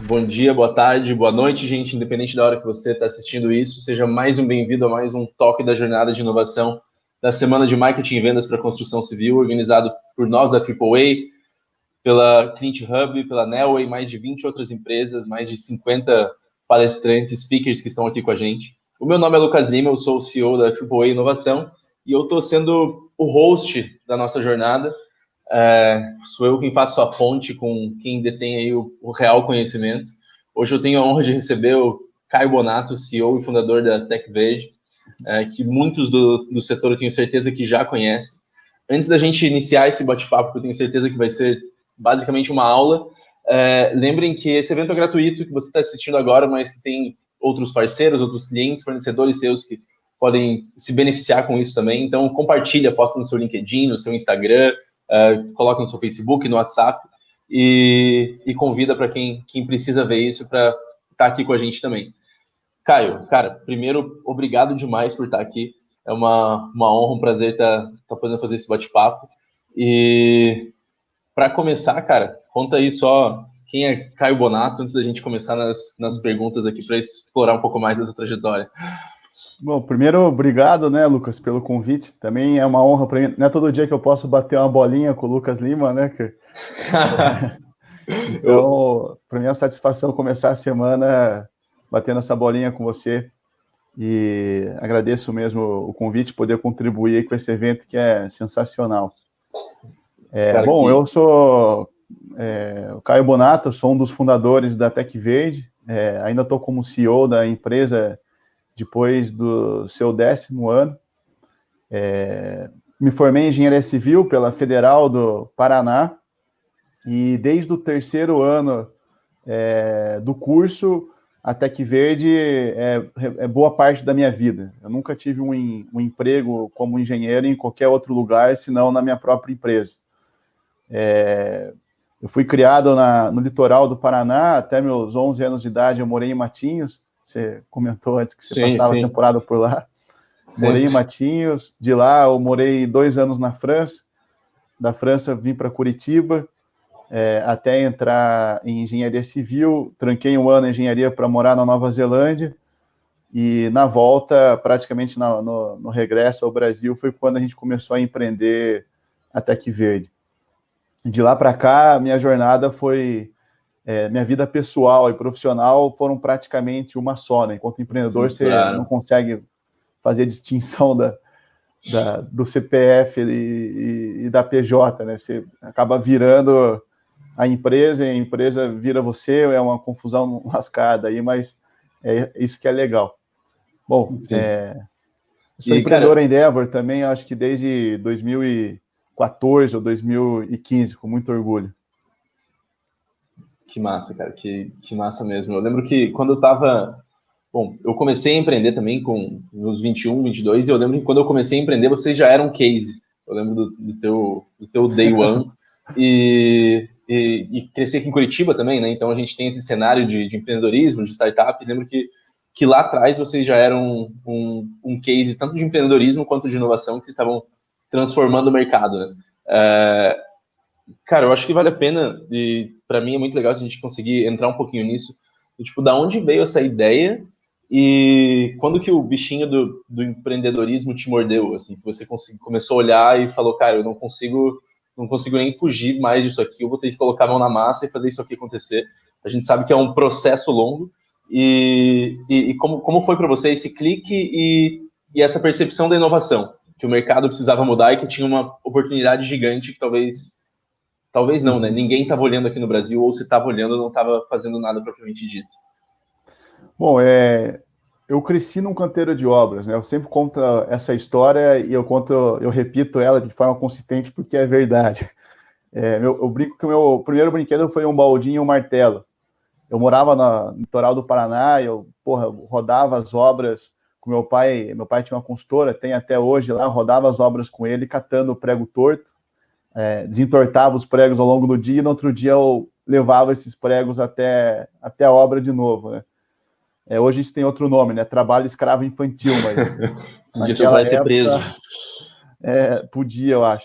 Bom dia, boa tarde, boa noite, gente. Independente da hora que você está assistindo isso, seja mais um bem-vindo a mais um toque da jornada de inovação da Semana de Marketing e Vendas para Construção Civil, organizado por nós da AAA, pela Clint Hub, pela Nelway, mais de 20 outras empresas, mais de 50 palestrantes, speakers que estão aqui com a gente. O meu nome é Lucas Lima, eu sou o CEO da AAA Inovação e eu estou sendo o host da nossa jornada. Sou eu quem faço a ponte com quem detém aí o real conhecimento. Hoje eu tenho a honra de receber o Caio Bonato, CEO e fundador da TechVerde, que muitos do setor eu tenho certeza que já conhecem. Antes da gente iniciar esse bate-papo, que eu tenho certeza que vai ser basicamente uma aula, lembrem que esse evento é gratuito, que você está assistindo agora, mas que tem outros parceiros, outros clientes, fornecedores seus que podem se beneficiar com isso também. Então, compartilha, posta no seu LinkedIn, no seu Instagram, coloca no seu Facebook, no WhatsApp e convida para quem precisa ver isso para estar aqui com a gente também. Caio, cara, primeiro, obrigado demais por estar aqui. É uma honra, um prazer estar podendo fazer esse bate-papo. E para começar, cara, conta aí só quem é Caio Bonato, antes da gente começar nas perguntas aqui para explorar um pouco mais da sua trajetória. Bom, primeiro, obrigado, né, Lucas, pelo convite. Também é uma honra para mim. Não é todo dia que eu posso bater uma bolinha com o Lucas Lima, né? Então, para mim é uma satisfação começar a semana batendo essa bolinha com você. E agradeço mesmo o convite, poder contribuir com esse evento que é sensacional. Bom, eu sou o Caio Bonato, sou um dos fundadores da TechVerde. Ainda estou como CEO da empresa depois do seu 10º ano. Me formei em Engenharia Civil pela Federal do Paraná e desde o 3º ano do curso, a TechVerde é boa parte da minha vida. Eu nunca tive um emprego como engenheiro em qualquer outro lugar, senão na minha própria empresa. Eu fui criado no litoral do Paraná, até meus 11 anos de idade eu morei em Matinhos. Você comentou antes que você passava a temporada por lá. Sim. Morei em Matinhos, de lá eu morei 2 anos na França, da França vim para Curitiba, até entrar em engenharia civil, tranquei 1 ano em engenharia para morar na Nova Zelândia, e na volta, praticamente no regresso ao Brasil, foi quando a gente começou a empreender a TechVerde. De lá para cá, minha jornada foi... minha vida pessoal e profissional foram praticamente uma só, né? Enquanto empreendedor, sim, claro, você não consegue fazer distinção do CPF e da PJ, né? Você acaba virando a empresa, e a empresa vira você, é uma confusão lascada aí, mas é isso que é legal. Bom, sou empreendedor em Endeavor também, acho que desde 2014 ou 2015, com muito orgulho. Que massa, cara, que massa mesmo. Eu lembro que quando eu tava... Bom, eu comecei a empreender também com uns 21, 22, e eu lembro que quando eu comecei a empreender, vocês já eram case. Eu lembro do teu day one. E cresci aqui em Curitiba também, né? Então a gente tem esse cenário de empreendedorismo, de startup. Eu lembro que lá atrás vocês já eram um case tanto de empreendedorismo quanto de inovação, que vocês estavam transformando o mercado, né? Cara, eu acho que vale a pena, e para mim é muito legal se a gente conseguir entrar um pouquinho nisso, tipo, da onde veio essa ideia e quando que o bichinho do empreendedorismo te mordeu, assim, que você começou a olhar e falou, cara, eu não consigo nem fugir mais disso aqui, eu vou ter que colocar a mão na massa e fazer isso aqui acontecer. A gente sabe que é um processo longo, e como foi para você esse clique e essa percepção da inovação, que o mercado precisava mudar e que tinha uma oportunidade gigante que talvez não, né? Ninguém estava olhando aqui no Brasil, ou se estava olhando, não estava fazendo nada propriamente dito. Bom, eu cresci num canteiro de obras, né? Eu sempre conto essa história e eu repito ela de forma consistente porque é verdade. Eu brinco que o meu primeiro brinquedo foi um baldinho e um martelo. Eu morava no litoral do Paraná e eu rodava as obras com meu pai. Meu pai tinha uma consultora, tem até hoje lá, rodava as obras com ele, catando o prego torto, desentortava os pregos ao longo do dia e no outro dia eu levava esses pregos até a obra de novo, né? Hoje isso tem outro nome, né? Trabalho escravo infantil, mas naquela época... ser preso. Podia, eu acho.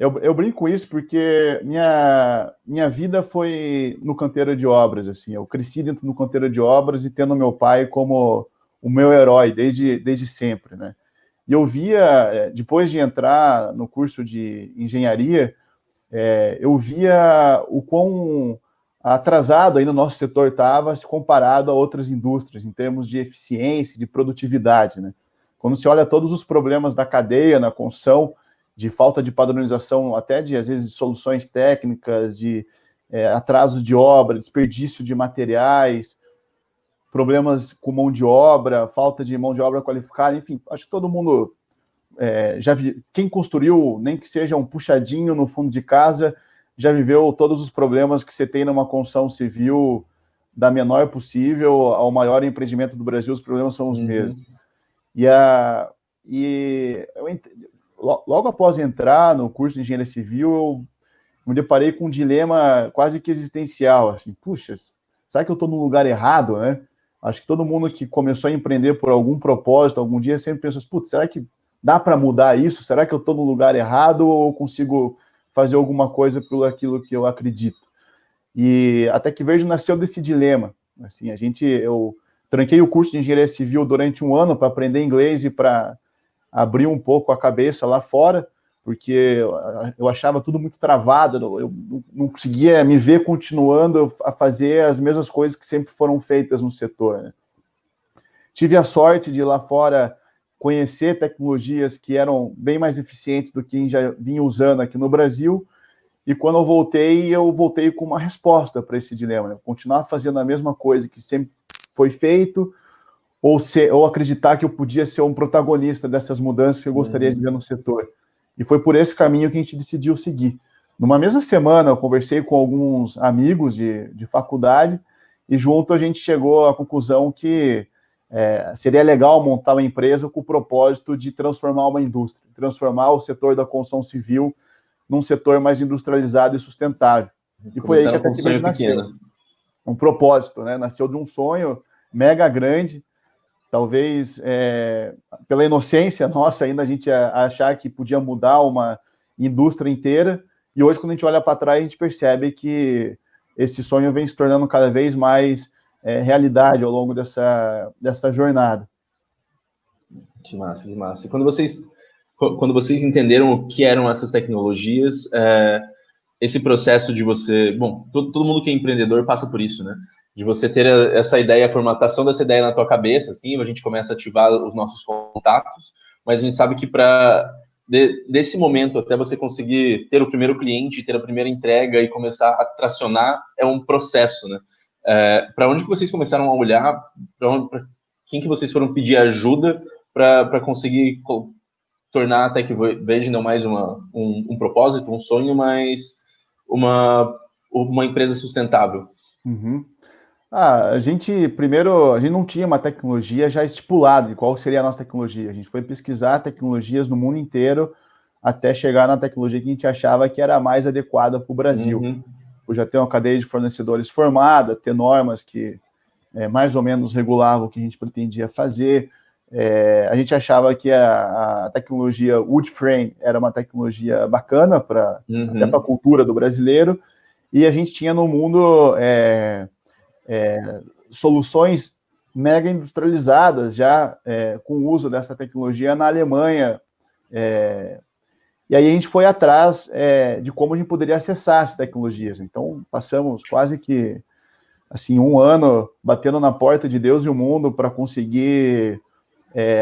Eu brinco com isso porque minha vida foi no canteiro de obras, assim. Eu cresci dentro do canteiro de obras e tendo meu pai como o meu herói desde sempre, né? E eu via, depois de entrar no curso de engenharia, eu via o quão atrasado ainda o nosso setor estava se comparado a outras indústrias, em termos de eficiência, de produtividade, né? Quando se olha todos os problemas da cadeia na construção, de falta de padronização, até às vezes, de soluções técnicas, de atrasos de obra, desperdício de materiais, problemas com mão de obra, falta de mão de obra qualificada, enfim, acho que todo mundo já viu. Quem construiu, nem que seja um puxadinho no fundo de casa, já viveu todos os problemas que você tem numa construção civil, da menor possível ao maior empreendimento do Brasil, os problemas são os mesmos. Logo após entrar no curso de engenharia civil, eu me deparei com um dilema quase que existencial, assim, puxa, será que eu estou no lugar errado, né? Acho que todo mundo que começou a empreender por algum propósito, algum dia, sempre pensou, putz, será que dá para mudar isso? Será que eu estou no lugar errado ou consigo fazer alguma coisa por aquilo que eu acredito? E até que Verde nasceu desse dilema. Assim, eu tranquei o curso de engenharia civil durante um ano para aprender inglês e para abrir um pouco a cabeça lá fora, porque eu achava tudo muito travado, eu não conseguia me ver continuando a fazer as mesmas coisas que sempre foram feitas no setor, né? Tive a sorte de ir lá fora conhecer tecnologias que eram bem mais eficientes do que já vinha usando aqui no Brasil, e quando eu voltei com uma resposta para esse dilema, né? Continuar fazendo a mesma coisa que sempre foi feito, ou acreditar que eu podia ser um protagonista dessas mudanças que eu gostaria de ver no setor. E foi por esse caminho que a gente decidiu seguir. Numa mesma semana, eu conversei com alguns amigos de faculdade, e junto a gente chegou à conclusão que seria legal montar uma empresa com o propósito de transformar uma indústria, transformar o setor da construção civil num setor mais industrializado e sustentável. E foi aí que a Tech Verde nasceu. Um propósito, né? Nasceu de um sonho mega grande, talvez pela inocência nossa ainda a gente achar que podia mudar uma indústria inteira, e hoje quando a gente olha para trás a gente percebe que esse sonho vem se tornando cada vez mais realidade ao longo dessa jornada. Que massa, que massa. E quando vocês entenderam o que eram essas tecnologias, esse processo de você... Bom, todo mundo que é empreendedor passa por isso, né? De você ter essa ideia, a formatação dessa ideia na tua cabeça, assim, a gente começa a ativar os nossos contatos, mas a gente sabe que desse momento até você conseguir ter o primeiro cliente, ter a primeira entrega e começar a tracionar, é um processo, né? Para onde que vocês começaram a olhar? Para quem que vocês foram pedir ajuda para conseguir tornar a Tech Verde não mais um propósito, um sonho, mas uma empresa sustentável? Uhum. A gente não tinha uma tecnologia já estipulada de qual seria a nossa tecnologia. A gente foi pesquisar tecnologias no mundo inteiro até chegar na tecnologia que a gente achava que era a mais adequada para o Brasil. Uhum. Por já ter uma cadeia de fornecedores formada, ter normas que mais ou menos regulavam o que a gente pretendia fazer. A gente achava que a tecnologia wood frame era uma tecnologia bacana até para a cultura do brasileiro, e a gente tinha no mundo soluções mega industrializadas já com o uso dessa tecnologia na Alemanha. E aí a gente foi atrás de como a gente poderia acessar essas tecnologias. Então, passamos quase que assim, um ano batendo na porta de Deus e o mundo para conseguir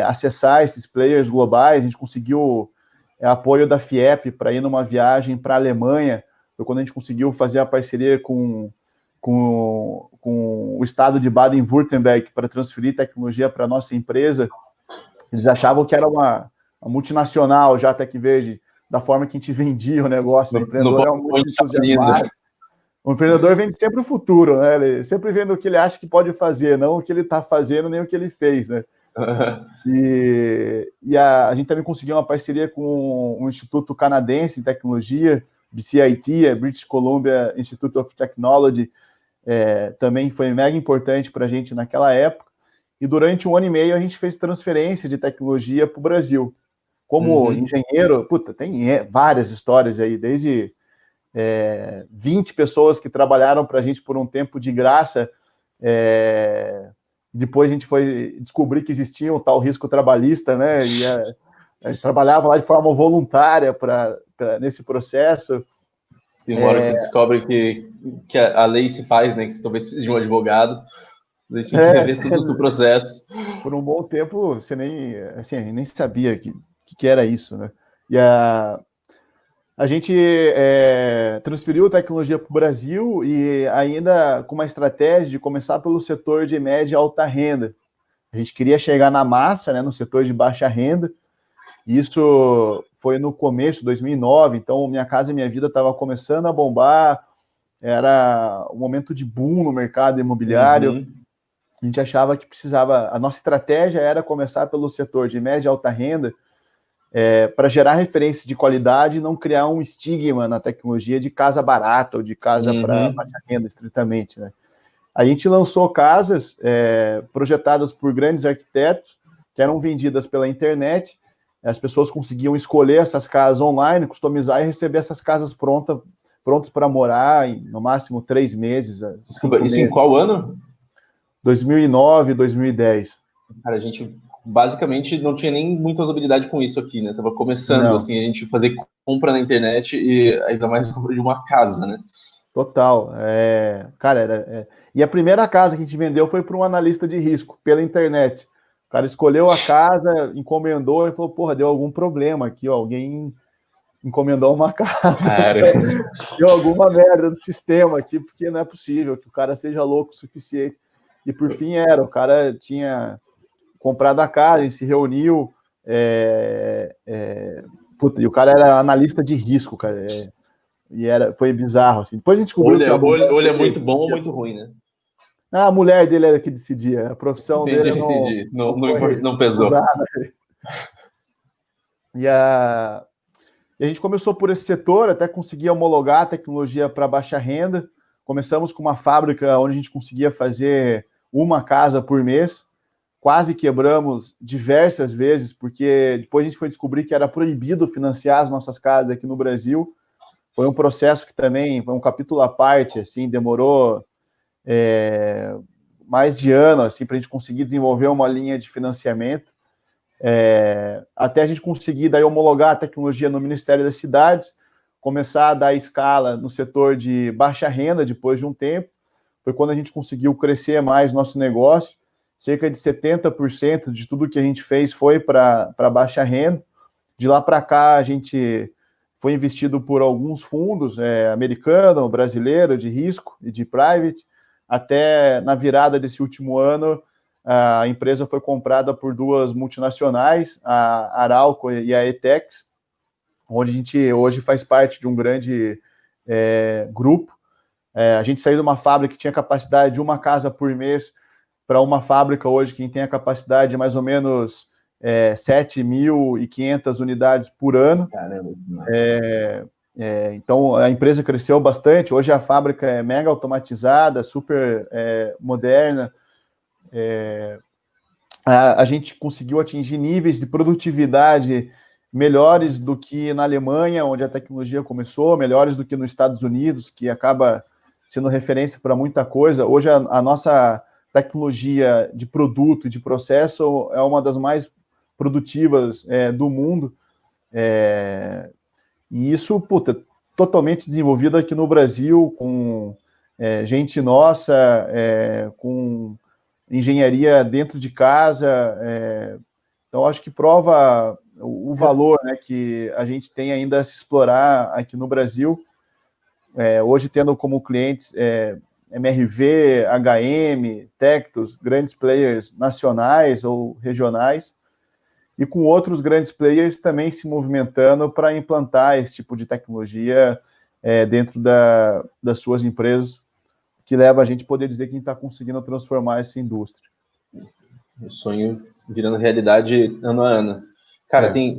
acessar esses players globais. A gente conseguiu apoio da FIEP para ir numa viagem para a Alemanha. Foi quando a gente conseguiu fazer a parceria com o estado de Baden-Württemberg para transferir tecnologia para a nossa empresa. Eles achavam que era uma multinacional já, Tech Verde, da forma que a gente vendia o negócio. O empreendedor é muito entusiasmado. O empreendedor vende sempre o futuro, né? Ele sempre vendo o que ele acha que pode fazer, não o que ele está fazendo, nem o que ele fez, né? E a gente também conseguiu uma parceria com um instituto canadense em tecnologia, BCIT, British Columbia Institute of Technology, também foi mega importante para a gente naquela época. E durante um ano e meio a gente fez transferência de tecnologia para o Brasil. Como engenheiro, tem várias histórias aí, desde 20 pessoas que trabalharam para a gente por um tempo de graça, depois a gente foi descobrir que existia um tal risco trabalhista, né? E a gente trabalhava lá de forma voluntária nesse processo. Tem uma hora que você descobre que a lei se faz, né? Que você talvez precise de um advogado. Você tem que rever todos os processos. Por um bom tempo, você nem sabia que era isso, né? E a gente transferiu a tecnologia para o Brasil e ainda com uma estratégia de começar pelo setor de média e alta renda. A gente queria chegar na massa, né, no setor de baixa renda. Isso foi no começo de 2009, então Minha Casa Minha Vida estava começando a bombar, era um momento de boom no mercado imobiliário. A gente achava que precisava... A nossa estratégia era começar pelo setor de média e alta renda, para gerar referências de qualidade e não criar um estigma na tecnologia de casa barata ou de casa para baixa renda, estritamente, né? A gente lançou casas projetadas por grandes arquitetos, que eram vendidas pela internet. As pessoas conseguiam escolher essas casas online, customizar e receber essas casas prontas para morar em, no máximo, 3 meses. Desculpa, isso em qual ano? 2009, 2010. Cara, a gente basicamente não tinha nem muita usabilidade com isso aqui, né? Tava começando, assim, a gente fazer compra na internet e ainda mais compra de uma casa, né? Total. Cara, E a primeira casa que a gente vendeu foi para um analista de risco, pela internet. O cara escolheu a casa, encomendou e falou, porra, deu algum problema aqui, ó, alguém encomendou uma casa. Deu alguma merda no sistema aqui, porque não é possível que o cara seja louco o suficiente. E por fim o cara tinha comprado a casa, ele se reuniu, e o cara era analista de risco, cara, foi bizarro, assim. Depois a gente descobriu que... Olho é muito bom ou muito ruim, né? A mulher dele era que decidia, a profissão dele entendi. Não pesou. E a gente começou por esse setor, até conseguir homologar a tecnologia para baixa renda. Começamos com uma fábrica onde a gente conseguia fazer uma casa por mês, quase quebramos diversas vezes, porque depois a gente foi descobrir que era proibido financiar as nossas casas aqui no Brasil. Foi um processo que também foi um capítulo à parte, assim, demorou mais de ano, assim, para a gente conseguir desenvolver uma linha de financiamento, até a gente conseguir daí homologar a tecnologia no Ministério das Cidades, começar a dar escala no setor de baixa renda depois de um tempo. Foi quando a gente conseguiu crescer mais nosso negócio. Cerca de 70% de tudo que a gente fez foi para baixa renda. De lá para cá, a gente foi investido por alguns fundos, americano, brasileiro, de risco e de private. Até na virada desse último ano, a empresa foi comprada por 2 multinacionais, a Arauco e a Etex, onde a gente hoje faz parte de um grande grupo. A gente saiu de uma fábrica que tinha capacidade de uma casa por mês para uma fábrica hoje que tem a capacidade de mais ou menos 7.500 unidades por ano. Caramba, então, a empresa cresceu bastante. Hoje a fábrica é mega automatizada, super moderna. A gente conseguiu atingir níveis de produtividade melhores do que na Alemanha, onde a tecnologia começou, melhores do que nos Estados Unidos, que acaba sendo referência para muita coisa. Hoje a nossa tecnologia de produto e de processo é uma das mais produtivas do mundo. E isso, totalmente desenvolvido aqui no Brasil, com gente nossa, com engenharia dentro de casa. Então, acho que prova o valor, né, que a gente tem ainda a se explorar aqui no Brasil. Hoje, tendo como clientes MRV, HM, Tectus, grandes players nacionais ou regionais, e com outros grandes players também se movimentando para implantar esse tipo de tecnologia dentro das suas empresas, que leva a gente a poder dizer que a gente está conseguindo transformar essa indústria. O sonho virando realidade ano a ano. Cara, tem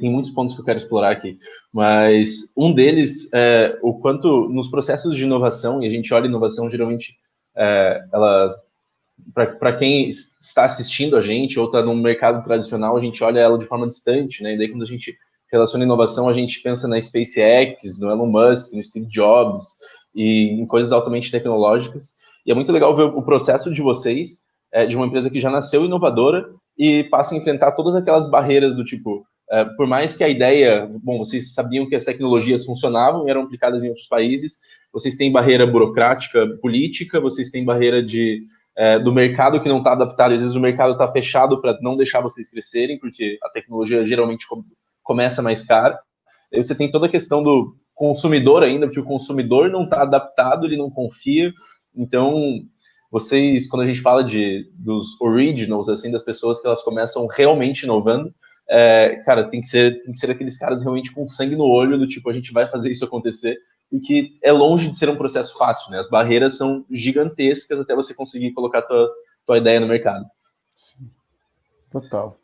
muitos pontos que eu quero explorar aqui, mas um deles é o quanto nos processos de inovação, e a gente olha inovação, geralmente ela para quem está assistindo a gente ou está no mercado tradicional, a gente olha ela de forma distante, né? E daí quando a gente relaciona inovação, a gente pensa na SpaceX, no Elon Musk, no Steve Jobs e em coisas altamente tecnológicas. E é muito legal ver o processo de vocês, de uma empresa que já nasceu inovadora e passa a enfrentar todas aquelas barreiras do tipo, por mais que a ideia, bom, vocês sabiam que as tecnologias funcionavam e eram aplicadas em outros países, vocês têm barreira burocrática, política, vocês têm barreira do mercado que não está adaptado, às vezes o mercado está fechado para não deixar vocês crescerem, porque a tecnologia geralmente começa mais cara. Aí você tem toda a questão do consumidor ainda, porque o consumidor não está adaptado, ele não confia. Então, vocês, quando a gente fala dos originals, assim, das pessoas que elas começam realmente inovando, cara, tem que ser aqueles caras realmente com sangue no olho, do tipo, a gente vai fazer isso acontecer, e que é longe de ser um processo fácil, né? As barreiras são gigantescas até você conseguir colocar tua ideia no mercado. Sim. Total.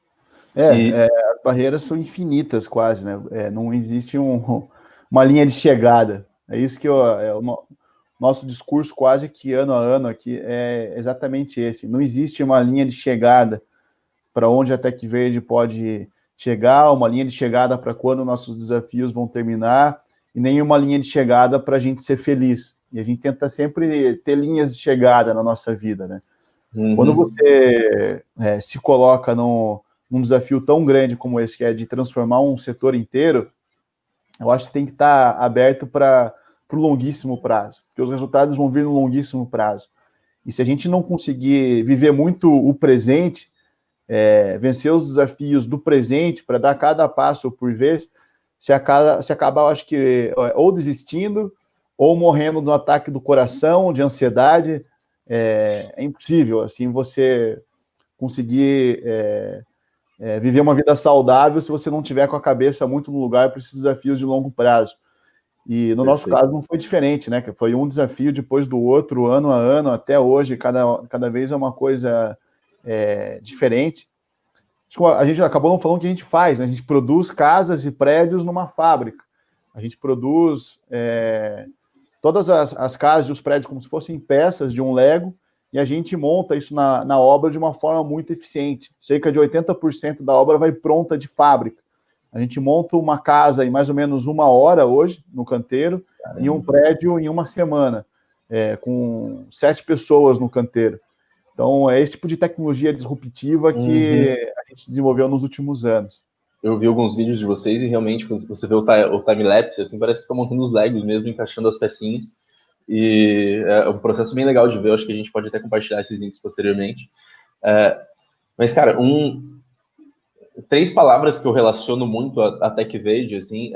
As barreiras são infinitas quase, né? Não existe uma linha de chegada. É isso que o nosso discurso quase que ano a ano aqui é exatamente esse. Não existe uma linha de chegada para onde a Tech Verde pode chegar, uma linha de chegada para quando nossos desafios vão terminar, e nenhuma linha de chegada para a gente ser feliz. E a gente tenta sempre ter linhas de chegada na nossa vida, né? Uhum. Quando você se coloca num desafio tão grande como esse, que é de transformar um setor inteiro, eu acho que tem que estar aberto para o longuíssimo prazo, porque os resultados vão vir no longuíssimo prazo. E se a gente não conseguir viver muito o presente, vencer os desafios do presente para dar cada passo por vez, se acaba, eu acho que, ou desistindo, ou morrendo no ataque do coração, de ansiedade. É impossível, assim, você conseguir viver uma vida saudável se você não tiver com a cabeça muito no lugar para esses desafios de longo prazo. E no nosso caso não foi diferente, né? Que foi um desafio depois do outro, ano a ano, até hoje, cada vez é uma coisa diferente. A gente acabou não falando o que a gente faz, né? A gente produz casas e prédios numa fábrica. A gente produz todas as casas e os prédios como se fossem peças de um Lego, e a gente monta isso na obra de uma forma muito eficiente. Cerca de 80% da obra vai pronta de fábrica. A gente monta uma casa em mais ou menos 1 hora hoje, no canteiro, e um prédio em 1 semana, com 7 pessoas no canteiro. Então, é esse tipo de tecnologia disruptiva que a gente desenvolveu nos últimos anos. Eu vi alguns vídeos de vocês e realmente, quando você vê o time-lapse, assim, parece que estão montando os Legos mesmo, encaixando as pecinhas. E é um processo bem legal de ver, eu acho que a gente pode até compartilhar esses links posteriormente. Mas, cara, 3 palavras que eu relaciono muito a Tech Verde, assim,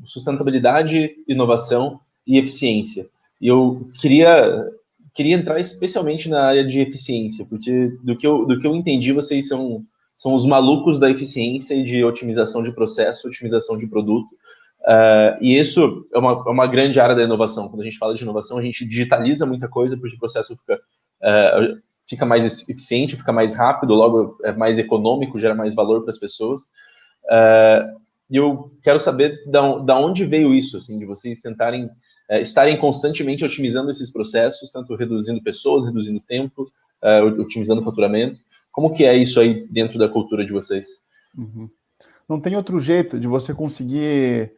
sustentabilidade, inovação e eficiência. E eu queria entrar especialmente na área de eficiência, porque do que eu entendi, vocês são os malucos da eficiência e de otimização de processo, otimização de produto. E isso é uma grande área da inovação. Quando a gente fala de inovação, a gente digitaliza muita coisa, porque o processo fica mais eficiente, fica mais rápido, logo é mais econômico, gera mais valor para as pessoas. E eu quero saber da onde veio isso, assim, de vocês estarem constantemente otimizando esses processos, tanto reduzindo pessoas, reduzindo tempo, otimizando o faturamento. Como que é isso aí dentro da cultura de vocês? Uhum. Não tem outro jeito de você conseguir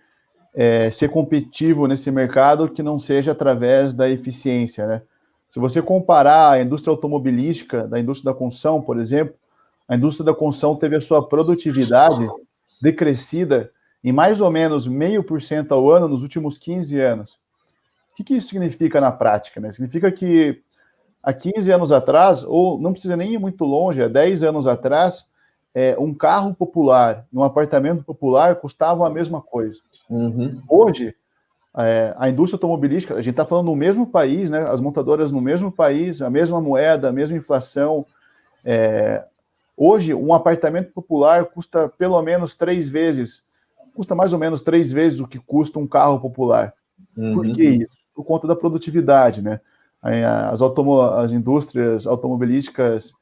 ser competitivo nesse mercado que não seja através da eficiência, né? Se você comparar a indústria automobilística da indústria da construção, por exemplo, a indústria da construção teve a sua produtividade decrescida em mais ou menos 0,5% ao ano nos últimos 15 anos. O que isso significa na prática, né? Significa que há 15 anos atrás, ou não precisa nem ir muito longe, há 10 anos atrás, um carro popular e um apartamento popular custavam a mesma coisa. Uhum. Hoje, a indústria automobilística, a gente está falando no mesmo país, né? As montadoras no mesmo país, a mesma moeda, a mesma inflação. Hoje, um apartamento popular custa pelo menos 3 vezes, custa mais ou menos 3 vezes o que custa um carro popular. Uhum. Por que isso? Por conta da produtividade, né? As indústrias automobilísticas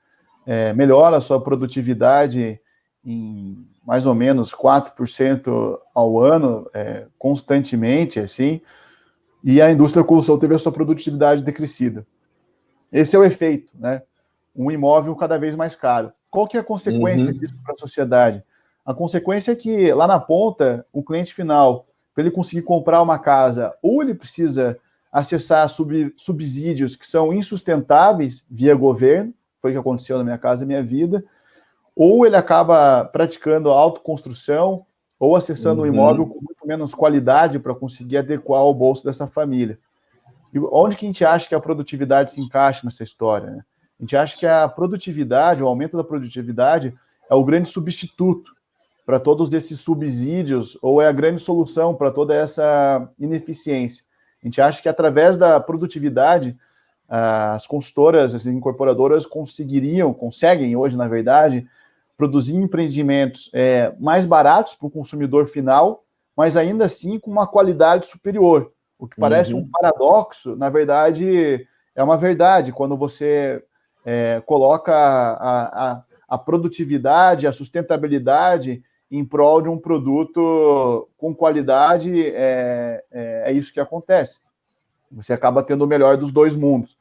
melhoram a sua produtividade em mais ou menos 4% ao ano, constantemente, assim, e a indústria da construção teve a sua produtividade decrescida. Esse é o efeito, né? um imóvel cada vez mais caro. Qual que é a consequência disso para a sociedade? A consequência é que, lá na ponta, o cliente final, para ele conseguir comprar uma casa, ou ele precisa acessar subsídios que são insustentáveis via governo, foi o que aconteceu na Minha Casa Minha Vida, ou ele acaba praticando autoconstrução, ou acessando um imóvel com muito menos qualidade para conseguir adequar ao bolso dessa família. E onde que a gente acha que a produtividade se encaixa nessa história, né? A gente acha que a produtividade, o aumento da produtividade, é o grande substituto para todos esses subsídios, ou é a grande solução para toda essa ineficiência. A gente acha que através da produtividade, as consultoras, as incorporadoras conseguem hoje, na verdade, produzir empreendimentos mais baratos para o consumidor final, mas ainda assim com uma qualidade superior. O que parece um paradoxo, na verdade, é uma verdade. Quando você coloca a produtividade, a sustentabilidade em prol de um produto com qualidade, é isso que acontece. Você acaba tendo o melhor dos dois mundos.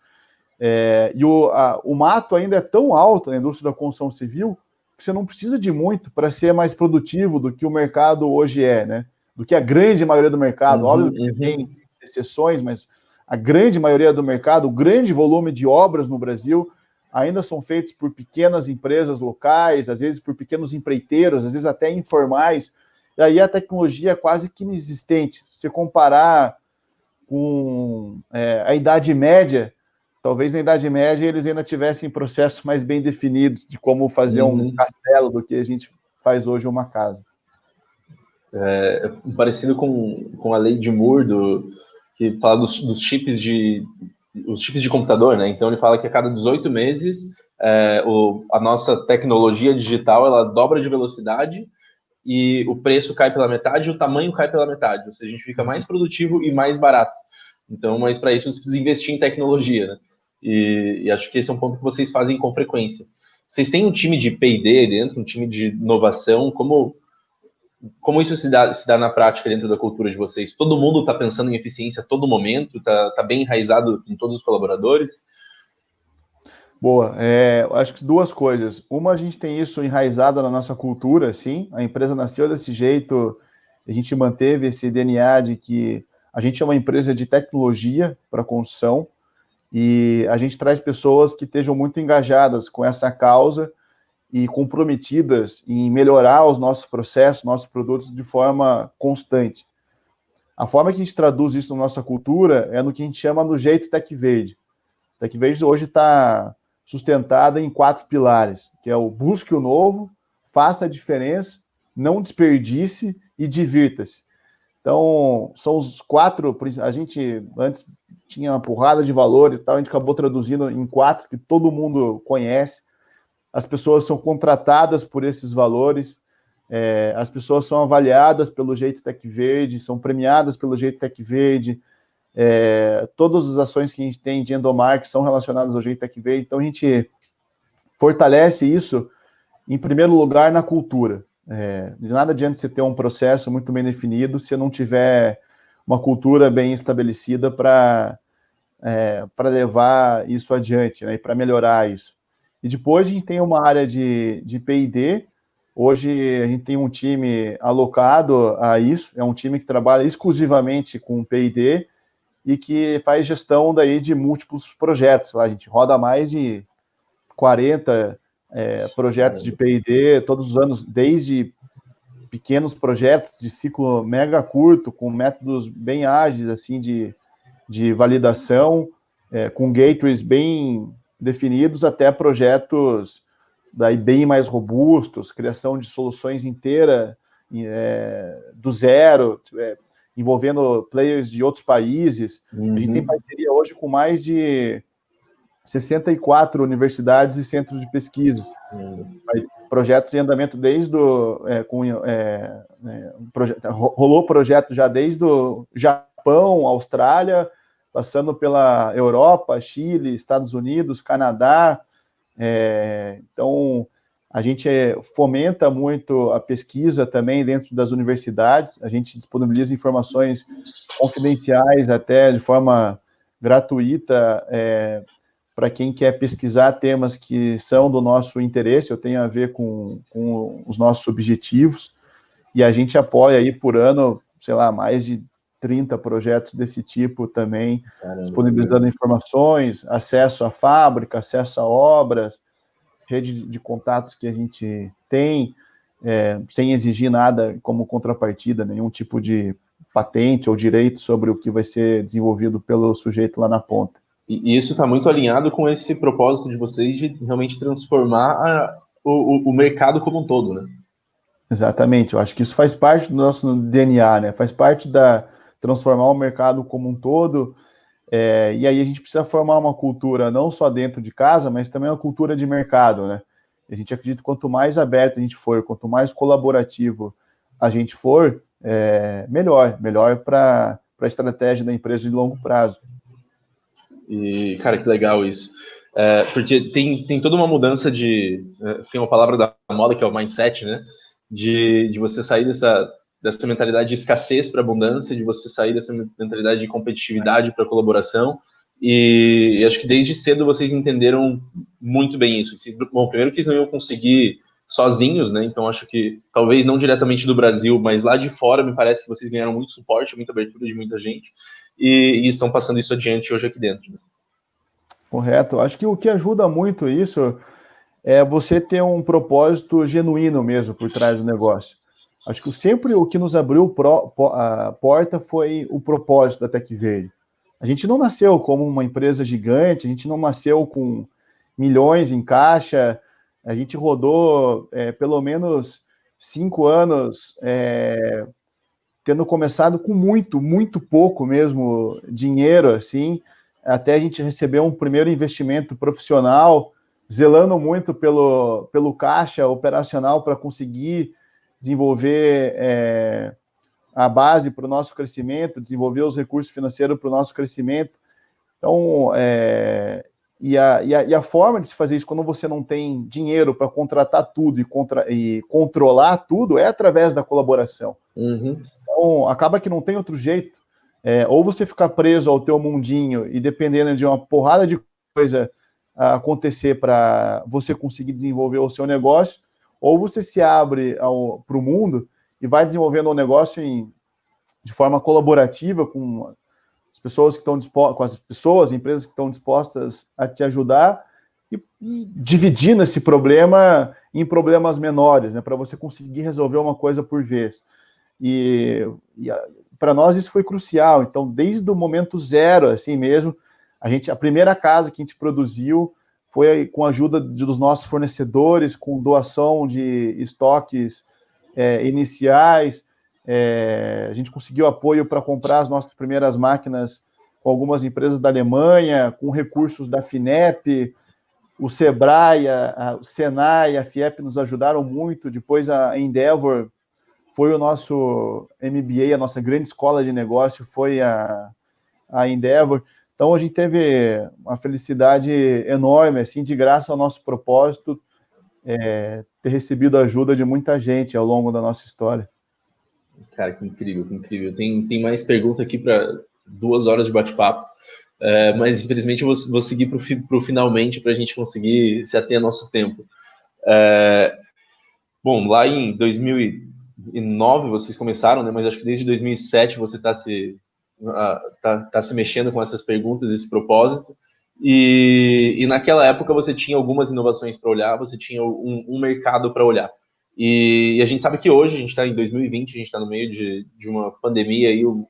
E o mato ainda é tão alto na indústria da construção civil que você não precisa de muito para ser mais produtivo do que o mercado hoje né? Do que a grande maioria do mercado. Óbvio que tem exceções, mas a grande maioria do mercado, o grande volume de obras no Brasil ainda são feitos por pequenas empresas locais, às vezes por pequenos empreiteiros, às vezes até informais, e aí a tecnologia é quase que inexistente. Se você comparar com a Idade Média, talvez na Idade Média eles ainda tivessem processos mais bem definidos de como fazer um castelo do que a gente faz hoje uma casa. Parecido com a lei de Moore, que fala dos chips de computador, né? Então ele fala que a cada 18 meses a nossa tecnologia digital ela dobra de velocidade e o preço cai pela metade e o tamanho cai pela metade. Ou seja, a gente fica mais produtivo e mais barato. Então, mas para isso você precisa investir em tecnologia, né? E acho que esse é um ponto que vocês fazem com frequência. Vocês têm um time de P&D dentro, um time de inovação, como isso se dá na prática dentro da cultura de vocês? Todo mundo está pensando em eficiência a todo momento? Está bem enraizado em todos os colaboradores? Boa. Eu acho que duas coisas. Uma, a gente tem isso enraizado na nossa cultura, sim. A empresa nasceu desse jeito, a gente manteve esse DNA de que a gente é uma empresa de tecnologia para construção e a gente traz pessoas que estejam muito engajadas com essa causa e comprometidas em melhorar os nossos processos, nossos produtos de forma constante. A forma que a gente traduz isso na nossa cultura é no que a gente chama do jeito TechVerde. TechVerde hoje está sustentada em 4 pilares, que é o busque o novo, faça a diferença, não desperdice e divirta-se. Então, são os 4, a gente antes tinha uma porrada de valores, tal, a gente acabou traduzindo em 4 que todo mundo conhece. As pessoas são contratadas por esses valores, as pessoas são avaliadas pelo jeito TechVerde, são premiadas pelo jeito TechVerde, todas as ações que a gente tem de endomarketing são relacionadas ao jeito TechVerde, então a gente fortalece isso, em primeiro lugar, na cultura. De nada adianta você ter um processo muito bem definido se não tiver uma cultura bem estabelecida para levar isso adiante, né, e para melhorar isso. E depois a gente tem uma área de P&D. Hoje a gente tem um time alocado a isso, é um time que trabalha exclusivamente com P&D e que faz gestão daí de múltiplos projetos. Lá a gente roda mais de 40 projetos de P&D todos os anos, desde pequenos projetos de ciclo mega curto, com métodos bem ágeis assim, de validação, com gateways bem definidos, até projetos daí bem mais robustos, criação de soluções inteiras do zero, envolvendo players de outros países. A gente tem parceria hoje com mais de 64 universidades e centros de pesquisas. Projetos em andamento desde rolou projeto já desde o Japão, Austrália, passando pela Europa, Chile, Estados Unidos, Canadá. Então, a gente fomenta muito a pesquisa também dentro das universidades, a gente disponibiliza informações confidenciais até de forma gratuita para quem quer pesquisar temas que são do nosso interesse, eu tenho a ver com os nossos objetivos, e a gente apoia aí por ano, sei lá, mais de 30 projetos desse tipo também, disponibilizando informações, acesso à fábrica, acesso a obras, rede de contatos que a gente tem, sem exigir nada como contrapartida, nenhum tipo de patente ou direito sobre o que vai ser desenvolvido pelo sujeito lá na ponta. E isso está muito alinhado com esse propósito de vocês de realmente transformar o mercado como um todo, né? Exatamente, eu acho que isso faz parte do nosso DNA, né? Faz parte da transformar o mercado como um todo, e aí a gente precisa formar uma cultura não só dentro de casa, mas também uma cultura de mercado, né? A gente acredita que quanto mais aberto a gente for, quanto mais colaborativo a gente for, melhor para a estratégia da empresa de longo prazo. E, cara, que legal isso. Porque tem toda uma mudança tem uma palavra da moda que é o mindset, né? De você sair dessa mentalidade de escassez para abundância, de você sair dessa mentalidade de competitividade para colaboração. E acho que desde cedo vocês entenderam muito bem isso. Bom, primeiro que vocês não iam conseguir sozinhos, né? Então acho que talvez não diretamente do Brasil, mas lá de fora me parece que vocês ganharam muito suporte, muita abertura de muita gente e estão passando isso adiante hoje aqui dentro. Né? Correto. Acho que o que ajuda muito isso é você ter um propósito genuíno mesmo por trás do negócio. Acho que sempre o que nos abriu a porta foi o propósito da TechVerde. A gente não nasceu como uma empresa gigante, a gente não nasceu com milhões em caixa, a gente rodou pelo menos 5 anos tendo começado com muito pouco mesmo dinheiro, assim, até a gente receber um primeiro investimento profissional, zelando muito pelo caixa operacional para conseguir desenvolver a base para o nosso crescimento, desenvolver os recursos financeiros para o nosso crescimento. Então, e a forma de se fazer isso quando você não tem dinheiro para contratar tudo e controlar tudo é através da colaboração. Uhum. Então, acaba que não tem outro jeito. Ou você ficar preso ao teu mundinho e dependendo de uma porrada de coisa acontecer para você conseguir desenvolver o seu negócio, ou você se abre para o mundo e vai desenvolvendo um negócio de forma colaborativa com as pessoas que estão dispostas, com as pessoas, empresas que estão dispostas a te ajudar e dividindo esse problema em problemas menores, né, para você conseguir resolver uma coisa por vez. E para nós isso foi crucial. Então, desde o momento zero, assim mesmo, a primeira casa que a gente produziu foi com a ajuda dos nossos fornecedores, com doação de estoques iniciais. A gente conseguiu apoio para comprar as nossas primeiras máquinas com algumas empresas da Alemanha, com recursos da FINEP, o Sebrae, o Senai, a FIEP nos ajudaram muito. Depois a Endeavor foi o nosso MBA, a nossa grande escola de negócio foi a Endeavor. Então, a gente teve uma felicidade enorme, assim, de graça ao nosso propósito, ter recebido a ajuda de muita gente ao longo da nossa história. Cara, que incrível, que incrível. Tem mais pergunta aqui para 2 horas de bate-papo, mas infelizmente eu vou seguir para o finalmente para a gente conseguir se ater ao nosso tempo. Bom, lá em 2009 vocês começaram, né? Mas acho que desde 2007 você está se mexendo com essas perguntas, esse propósito. E naquela época você tinha algumas inovações para olhar, você tinha um mercado para olhar. E a gente sabe que hoje, a gente está em 2020, a gente está no meio de uma pandemia e um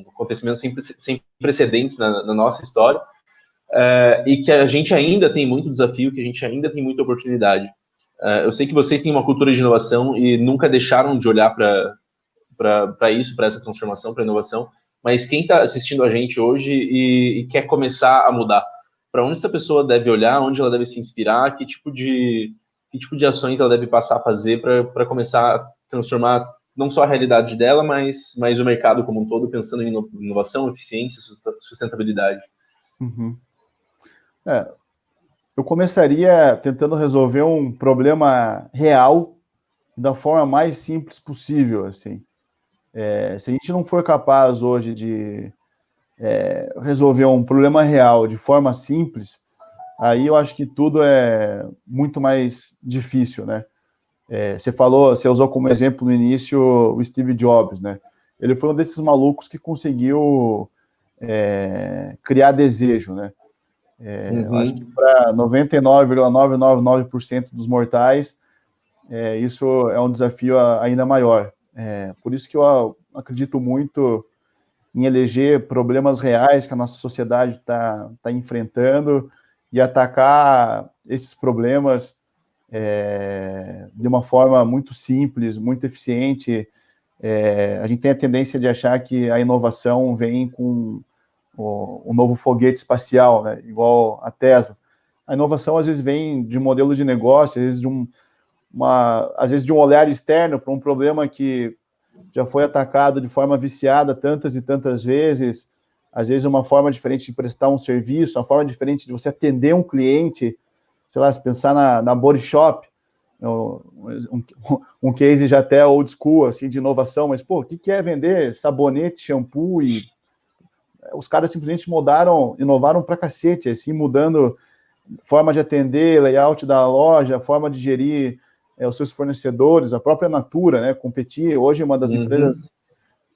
acontecimento sem precedentes na nossa história, e que a gente ainda tem muito desafio, que a gente ainda tem muita oportunidade. Eu sei que vocês têm uma cultura de inovação e nunca deixaram de olhar para isso, para essa transformação, para a inovação, mas quem está assistindo a gente hoje e quer começar a mudar, para onde essa pessoa deve olhar, onde ela deve se inspirar, que tipo de ações ela deve passar a fazer para começar a transformar não só a realidade dela, mas o mercado como um todo, pensando em inovação, eficiência, sustentabilidade. Uhum. Eu começaria tentando resolver um problema real da forma mais simples possível, assim. Se a gente não for capaz hoje de resolver um problema real de forma simples, aí eu acho que tudo é muito mais difícil, né? Você usou como exemplo no início o Steve Jobs, né? Ele foi um desses malucos que conseguiu criar desejo, né? Eu acho que para 99,999% dos mortais, isso é um desafio ainda maior. Por isso que eu acredito muito em eleger problemas reais que a nossa sociedade está enfrentando e atacar esses problemas de uma forma muito simples, muito eficiente. A gente tem a tendência de achar que a inovação vem com o novo foguete espacial, né? Igual a Tesla. A inovação às vezes vem de um modelo de negócio, às vezes de um olhar externo para um problema que já foi atacado de forma viciada tantas e tantas vezes, às vezes uma forma diferente de prestar um serviço, uma forma diferente de você atender um cliente, sei lá, se pensar na Body Shop, um case já até old school, assim, de inovação, mas, pô, o que é vender sabonete, shampoo e... Os caras simplesmente inovaram pra cacete, assim, mudando forma de atender, layout da loja, forma de gerir os seus fornecedores, a própria Natura, né, competir, hoje é uma das empresas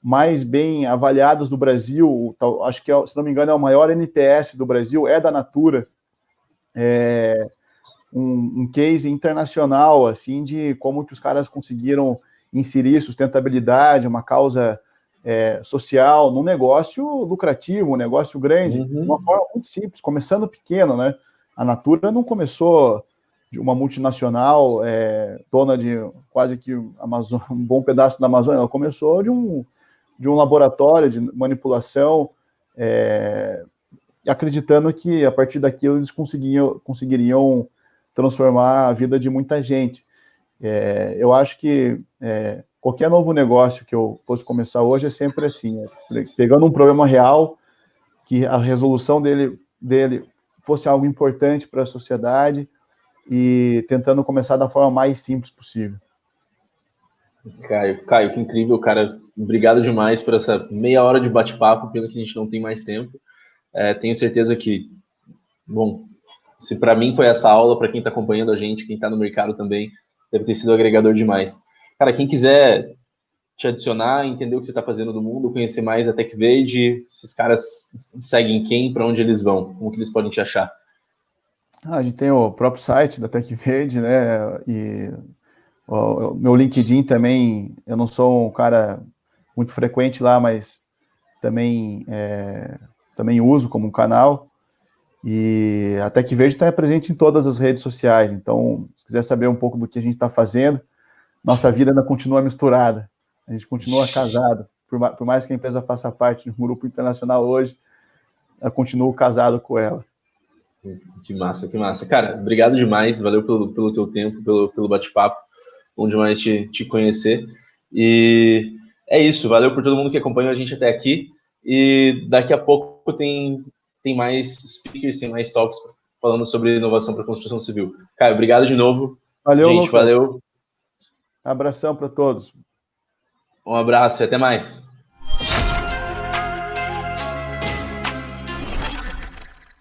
mais bem avaliadas do Brasil, acho que, se não me engano, é o maior NPS do Brasil, é da Natura, um case internacional, assim, de como que os caras conseguiram inserir sustentabilidade, uma causa social, num negócio lucrativo, um negócio grande, de uma forma muito simples, começando pequeno, né? A Natura não começou de uma multinacional dona de quase que um bom pedaço da Amazônia, ela começou de um laboratório de manipulação, acreditando que a partir daquilo eles conseguiriam transformar a vida de muita gente. Eu acho que qualquer novo negócio que eu fosse começar hoje é sempre assim, pegando um problema real, que a resolução dele fosse algo importante para a sociedade e tentando começar da forma mais simples possível. Caio, que incrível, cara. Obrigado demais por essa meia hora de bate-papo, pelo que a gente não tem mais tempo. Tenho certeza que, bom, se para mim foi essa aula, para quem está acompanhando a gente, quem está no mercado também, deve ter sido agregador demais. Cara, quem quiser te adicionar, entender o que você está fazendo no mundo, conhecer mais a TechVade, esses caras seguem quem, para onde eles vão, como que eles podem te achar? A gente tem o próprio site da TechVade, né, e o meu LinkedIn também, eu não sou um cara muito frequente lá, mas também uso como um canal, e a TechVade está presente em todas as redes sociais, então, se quiser saber um pouco do que a gente está fazendo, nossa vida ainda continua misturada, a gente continua casado, por mais que a empresa faça parte de um grupo internacional hoje, eu continuo casado com ela. Que massa, que massa. Cara, obrigado demais, valeu pelo teu tempo, pelo bate-papo, bom demais te conhecer. E é isso, valeu por todo mundo que acompanhou a gente até aqui. E daqui a pouco tem mais speakers, tem mais talks falando sobre inovação para construção civil. Caio, obrigado de novo. Valeu, gente, Lucas. Valeu. Abração para todos. Um abraço e até mais.